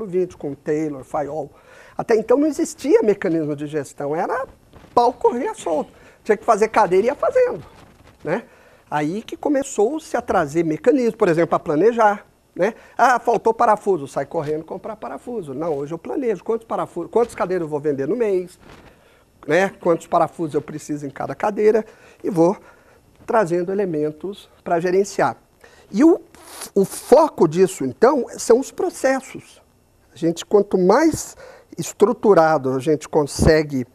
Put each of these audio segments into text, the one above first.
século XX, com Taylor, Fayol. Até então não existia mecanismo de gestão, era pau corria solto. Tinha que fazer cadeira e ia fazendo, né? Aí que começou-se a trazer mecanismos, por exemplo, a planejar, né? Ah, faltou parafuso, sai correndo comprar parafuso. Não, hoje eu planejo quantas cadeiras eu vou vender no mês, né? Quantos parafusos eu preciso em cada cadeira e vou trazendo elementos para gerenciar. E o foco disso, então, são os processos. A gente, quanto mais estruturado a gente consegue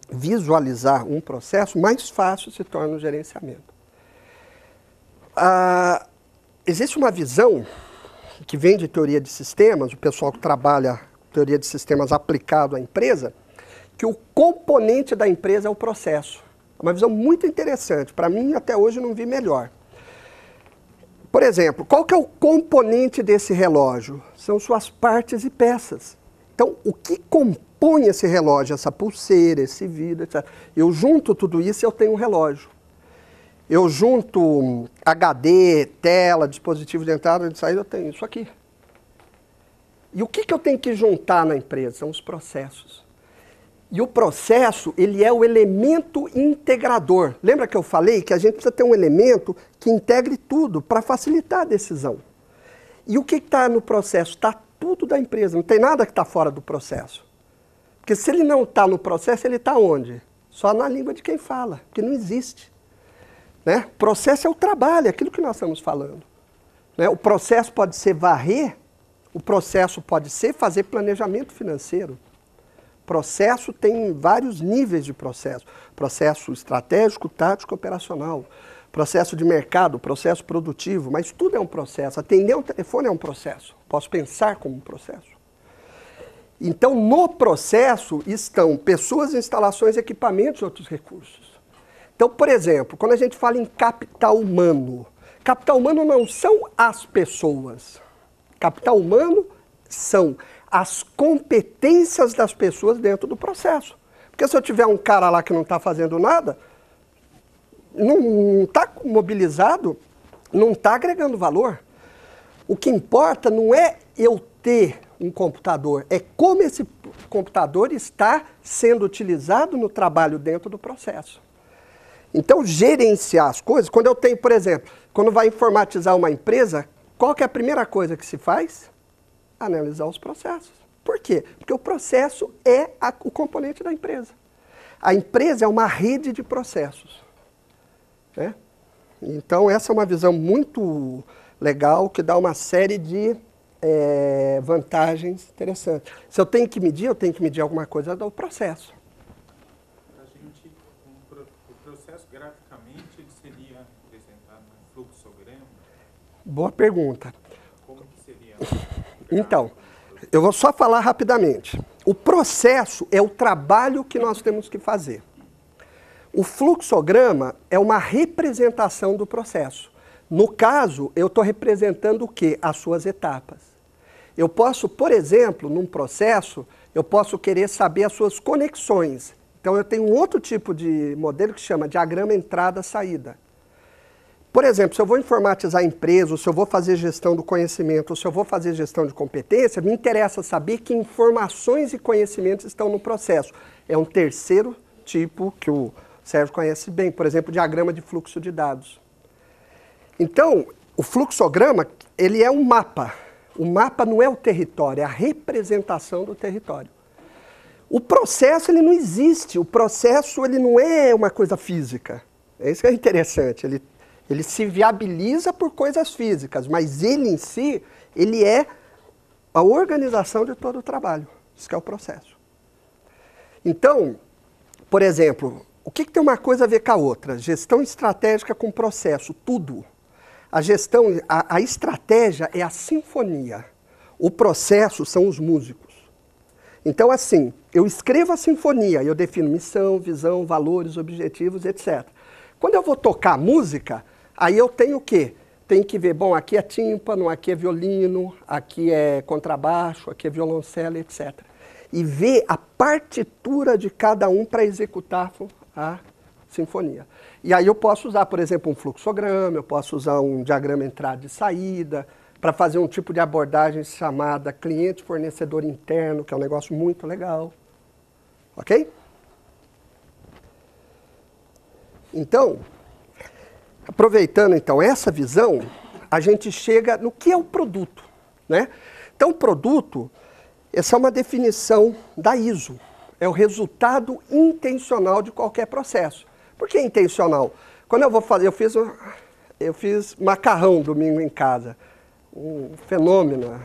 visualizar um processo, mais fácil se torna o gerenciamento. Existe uma visão que vem de teoria de sistemas, o pessoal que trabalha teoria de sistemas aplicado à empresa, que o componente da empresa é o processo. É uma visão muito interessante. Para mim, até hoje, eu não vi melhor. Por exemplo, qual que é o componente desse relógio? São suas partes e peças. Então, o que compõe esse relógio, essa pulseira, esse vidro, etc. Eu junto tudo isso e eu tenho um relógio. Eu junto HD, tela, dispositivo de entrada e de saída, eu tenho isso aqui. E o que eu tenho que juntar na empresa? São os processos. E o processo, ele é o elemento integrador. Lembra que eu falei que a gente precisa ter um elemento que integre tudo para facilitar a decisão. E o que está no processo? Está tudo da empresa, não tem nada que está fora do processo. Porque se ele não está no processo, ele está onde? Só na língua de quem fala, porque não existe. Né? Processo é o trabalho, é aquilo que nós estamos falando. Né? O processo pode ser varrer, o processo pode ser fazer planejamento financeiro. Processo tem vários níveis de processo. Processo estratégico, tático, operacional. Processo de mercado, processo produtivo, mas tudo é um processo. Atender um telefone é um processo. Posso pensar como um processo. Então, no processo estão pessoas, instalações, equipamentos e outros recursos. Então, por exemplo, quando a gente fala em capital humano não são as pessoas. Capital humano são as competências das pessoas dentro do processo. Porque se eu tiver um cara lá que não está fazendo nada, não está mobilizado, não está agregando valor. O que importa não é eu ter um computador, é como esse computador está sendo utilizado no trabalho dentro do processo. Então, gerenciar as coisas, quando eu tenho, por exemplo, quando vai informatizar uma empresa, qual que é a primeira coisa que se faz? Analisar os processos. Por quê? Porque o processo é o componente da empresa. A empresa é uma rede de processos. Né? Então, essa é uma visão muito legal, que dá uma série de vantagens interessantes. Se eu tenho que medir alguma coisa do processo. Para a gente, o processo graficamente ele seria apresentado num fluxograma? Boa pergunta. Como que seria? Então, eu vou só falar rapidamente. O processo é o trabalho que nós temos que fazer. O fluxograma é uma representação do processo. No caso, eu estou representando o quê? As suas etapas. Eu posso, por exemplo, num processo, eu posso querer saber as suas conexões. Então, eu tenho um outro tipo de modelo que se chama diagrama entrada-saída. Por exemplo, se eu vou informatizar a empresa, ou se eu vou fazer gestão do conhecimento, ou se eu vou fazer gestão de competência, me interessa saber que informações e conhecimentos estão no processo. É um terceiro tipo que o Sérgio conhece bem, por exemplo, diagrama de fluxo de dados. Então, o fluxograma, ele é um mapa. O mapa não é o território, é a representação do território. O processo, ele não existe. O processo, ele não é uma coisa física. É isso que é interessante. Ele se viabiliza por coisas físicas, mas ele em si, ele é a organização de todo o trabalho. Isso que é o processo. Então, por exemplo, o que tem uma coisa a ver com a outra? Gestão estratégica com processo, tudo. A estratégia é a sinfonia. O processo são os músicos. Então, assim, eu escrevo a sinfonia, eu defino missão, visão, valores, objetivos, etc. Quando eu vou tocar música, aí eu tenho o quê? Tenho que ver, bom, aqui é tímpano, aqui é violino, aqui é contrabaixo, aqui é violoncelo, etc. E ver a partitura de cada um para executar a sinfonia. E aí eu posso usar, por exemplo, um fluxograma, eu posso usar um diagrama entrada e saída, para fazer um tipo de abordagem chamada cliente-fornecedor interno, que é um negócio muito legal. Ok? Então, aproveitando então essa visão, a gente chega no que é o produto, né? Então, o produto, essa é uma definição da ISO. É o resultado intencional de qualquer processo. Por que intencional? Quando eu vou fazer, eu fiz macarrão domingo em casa. Um fenômeno.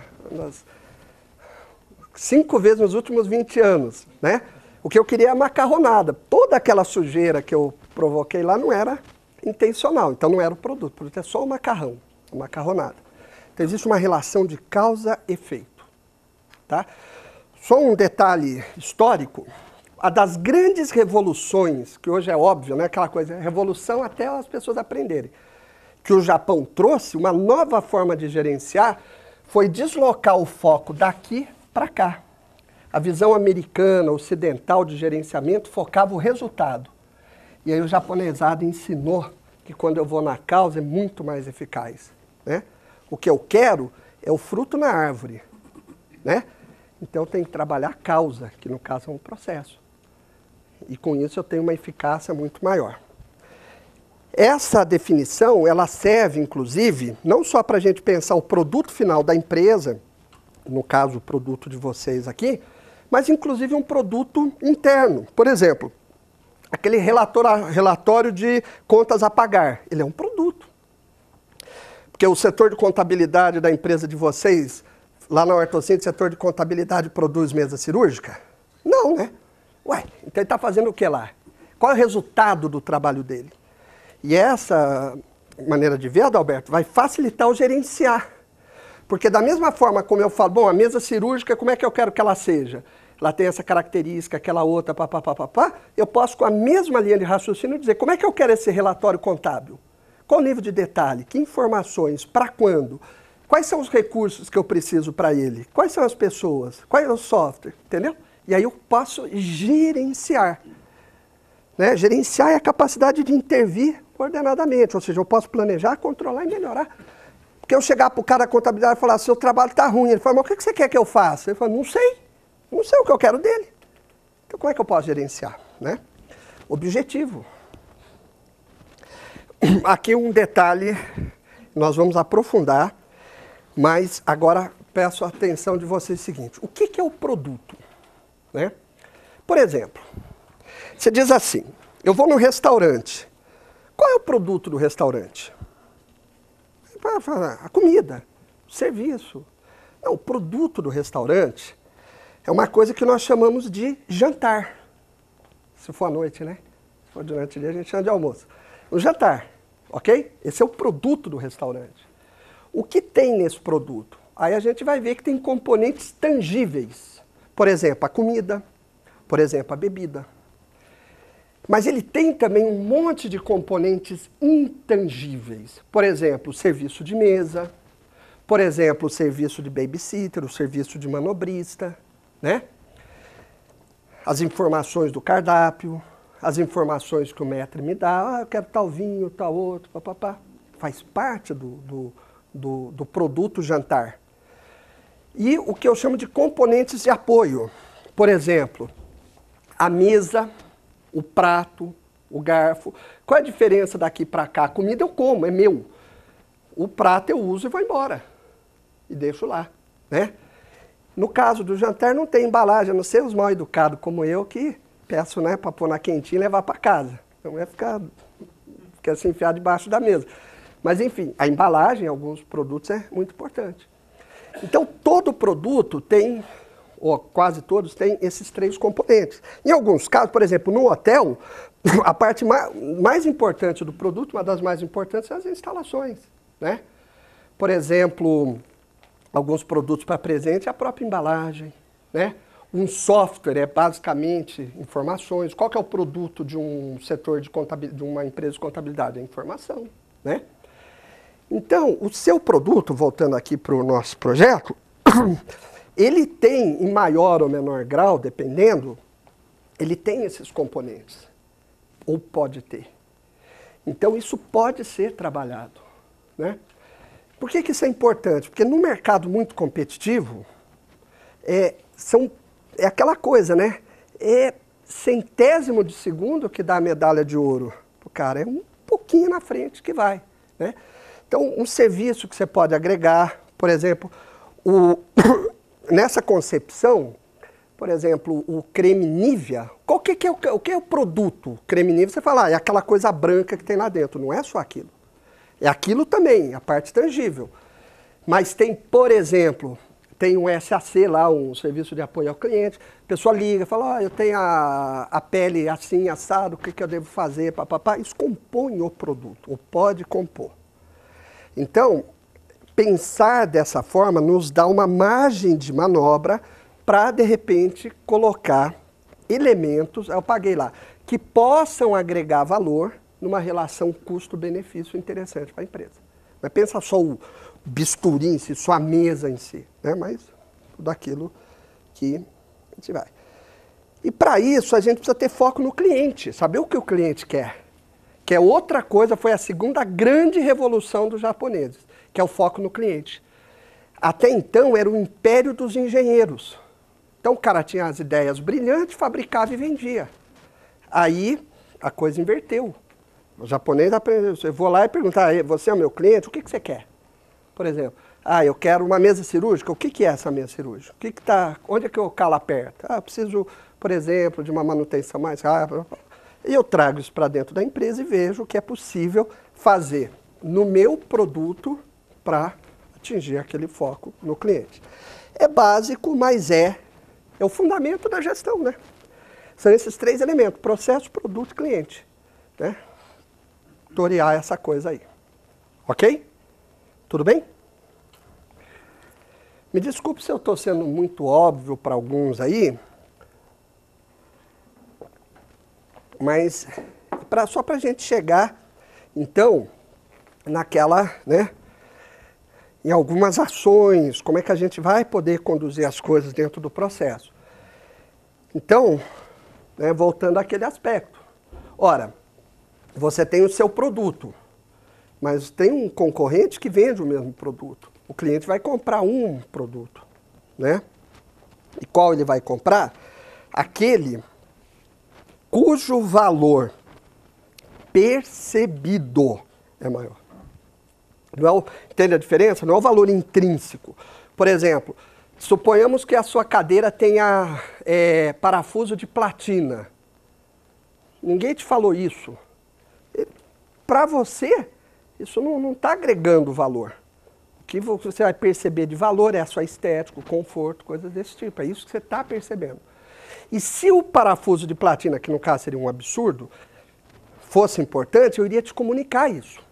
5 vezes nos últimos 20 anos, né? O que eu queria é macarronada. Toda aquela sujeira que eu provoquei lá não era intencional, então não era o produto. O produto é só o macarrão, a macarronada. Então existe uma relação de causa-efeito, tá? Só um detalhe histórico, a das grandes revoluções, que hoje é óbvio, né? Aquela coisa, revolução até as pessoas aprenderem, que o Japão trouxe, uma nova forma de gerenciar, foi deslocar o foco daqui para cá. A visão americana, ocidental de gerenciamento focava o resultado. E aí o japonesado ensinou que quando eu vou na causa é muito mais eficaz, né? O que eu quero é o fruto na árvore, né? Então eu tenho que trabalhar a causa, que no caso é um processo. E com isso eu tenho uma eficácia muito maior. Essa definição, ela serve, inclusive, não só para a gente pensar o produto final da empresa, no caso o produto de vocês aqui, mas inclusive um produto interno. Por exemplo, aquele relatório de contas a pagar, ele é um produto. Porque o setor de contabilidade da empresa de vocês, lá na Ortocinte, o setor de contabilidade produz mesa cirúrgica? Não, né? Ué, então ele está fazendo o que lá? Qual é o resultado do trabalho dele? E essa maneira de ver, Adalberto, vai facilitar o gerenciar. Porque da mesma forma como eu falo, bom, a mesa cirúrgica, como é que eu quero que ela seja? Ela tem essa característica, aquela outra, papapá, eu posso, com a mesma linha de raciocínio, dizer como é que eu quero esse relatório contábil? Qual o nível de detalhe? Que informações? Para quando? Quais são os recursos que eu preciso para ele? Quais são as pessoas? Qual é o software? Entendeu? E aí eu posso gerenciar. Né? Gerenciar é a capacidade de intervir ordenadamente, ou seja, eu posso planejar, controlar e melhorar. Porque eu chegar para o cara da contabilidade e falar, seu trabalho está ruim, ele fala, mas o que você quer que eu faça? Ele fala, não sei o que eu quero dele. Então como é que eu posso gerenciar? Né? Objetivo. Aqui um detalhe, nós vamos aprofundar, mas agora peço a atenção de vocês o seguinte, o que é o produto? Né? Por exemplo, você diz assim, eu vou no restaurante, qual é o produto do restaurante? A comida, o serviço. Não, o produto do restaurante é uma coisa que nós chamamos de jantar. Se for à noite, né? Se for durante o dia, a gente chama de almoço. O jantar, ok? Esse é o produto do restaurante. O que tem nesse produto? Aí a gente vai ver que tem componentes tangíveis. Por exemplo, a comida, por exemplo, a bebida. Mas ele tem também um monte de componentes intangíveis. Por exemplo, o serviço de mesa, por exemplo, o serviço de babysitter, o serviço de manobrista, né? As informações do cardápio, as informações que o maître me dá, eu quero tal vinho, tal outro, papapá. Faz parte do produto jantar. E o que eu chamo de componentes de apoio. Por exemplo, a mesa, o prato, o garfo. Qual é a diferença daqui para cá? A comida eu como, é meu. O prato eu uso e vou embora. E deixo lá, né? No caso do jantar não tem embalagem, a não ser os mal educados como eu que peço, né, para pôr na quentinha e levar para casa. Então é ficar se enfiar debaixo da mesa. Mas enfim, a embalagem em alguns produtos é muito importante. Então todo produto tem, ou quase todos têm esses 3 componentes. Em alguns casos, por exemplo, no hotel, a parte mais importante do produto, uma das mais importantes, são as instalações, né? Por exemplo, alguns produtos para presente, a própria embalagem, né? Um software é basicamente informações. Qual que é o produto de um setor de contabilidade, de uma empresa de contabilidade? É informação, né? Então, o seu produto, voltando aqui para o nosso projeto, ele tem, em maior ou menor grau, dependendo, ele tem esses componentes, ou pode ter. Então, isso pode ser trabalhado, né? Por que isso é importante? Porque no mercado muito competitivo, é aquela coisa, né? É centésimo de segundo que dá a medalha de ouro. O cara é um pouquinho na frente que vai, né? Então, um serviço que você pode agregar, por exemplo, nessa concepção, por exemplo, o creme Nivea, o que é o produto creme Nivea? Você fala, é aquela coisa branca que tem lá dentro, não é só aquilo. É aquilo também, a parte tangível. Mas tem, por exemplo, tem um SAC lá, um serviço de apoio ao cliente, a pessoa liga, fala, eu tenho a pele assim, assado, o que eu devo fazer, papapá. Isso compõe o produto, ou pode compor. Então, pensar dessa forma nos dá uma margem de manobra para, de repente, colocar elementos, eu paguei lá, que possam agregar valor numa relação custo-benefício interessante para a empresa. Não é pensa só o bisturi em si, só a mesa em si, né? Mas tudo aquilo que a gente vai. E para isso a gente precisa ter foco no cliente, saber o que o cliente quer. Que é outra coisa, foi a segunda grande revolução dos japoneses, que é o foco no cliente. Até então era o império dos engenheiros. Então o cara tinha as ideias brilhantes, fabricava e vendia. Aí a coisa inverteu. O japonês aprendeu. Eu vou lá e perguntar, você é o meu cliente, o que você quer? Por exemplo, eu quero uma mesa cirúrgica, o que é essa mesa cirúrgica? Onde é que o calo aperta? Eu preciso, por exemplo, de uma manutenção mais rápida. E eu trago isso para dentro da empresa e vejo o que é possível fazer no meu produto para atingir aquele foco no cliente. É básico, mas é o fundamento da gestão, né? São esses três elementos, processo, produto e cliente, né? Torear essa coisa aí. Ok? Tudo bem? Me desculpe se eu estou sendo muito óbvio para alguns aí, mas só para a gente chegar, então, naquela, né, em algumas ações, como é que a gente vai poder conduzir as coisas dentro do processo. Então, né, voltando àquele aspecto. Ora, você tem o seu produto, mas tem um concorrente que vende o mesmo produto. O cliente vai comprar um produto, né? E qual ele vai comprar? Aquele cujo valor percebido é maior. Entende a diferença? Não é o valor intrínseco. Por exemplo, suponhamos que a sua cadeira tenha parafuso de platina. Ninguém te falou isso. Para você, isso não está agregando valor. O que você vai perceber de valor é a sua estética, o conforto, coisas desse tipo. É isso que você está percebendo. E se o parafuso de platina, que no caso seria um absurdo, fosse importante, eu iria te comunicar isso.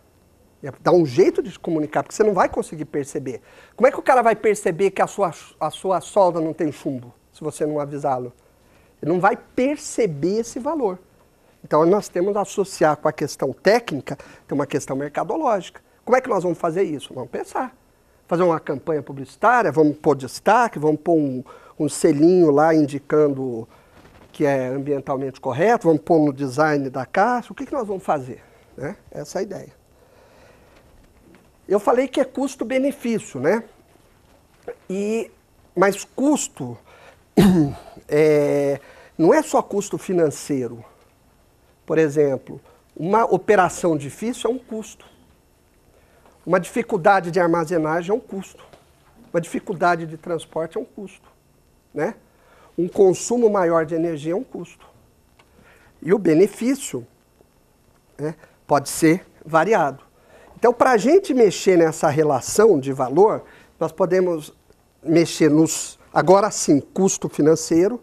Ia dar um jeito de te comunicar, porque você não vai conseguir perceber. Como é que o cara vai perceber que a sua solda não tem chumbo, se você não avisá-lo? Ele não vai perceber esse valor. Então nós temos que associar com a questão técnica, tem uma questão mercadológica. Como é que nós vamos fazer isso? Vamos pensar. Fazer uma campanha publicitária, vamos pôr destaque, vamos pôr um selinho lá indicando que é ambientalmente correto, vamos pôr no design da caixa, o que nós vamos fazer? Né? Essa é a ideia. Eu falei que é custo-benefício, né? Mas custo não é só custo financeiro. Por exemplo, uma operação difícil é um custo. Uma dificuldade de armazenagem é um custo. Uma dificuldade de transporte é um custo, né? Um consumo maior de energia é um custo. E o benefício, né, pode ser variado. Então, para a gente mexer nessa relação de valor, nós podemos mexer agora sim, custo financeiro,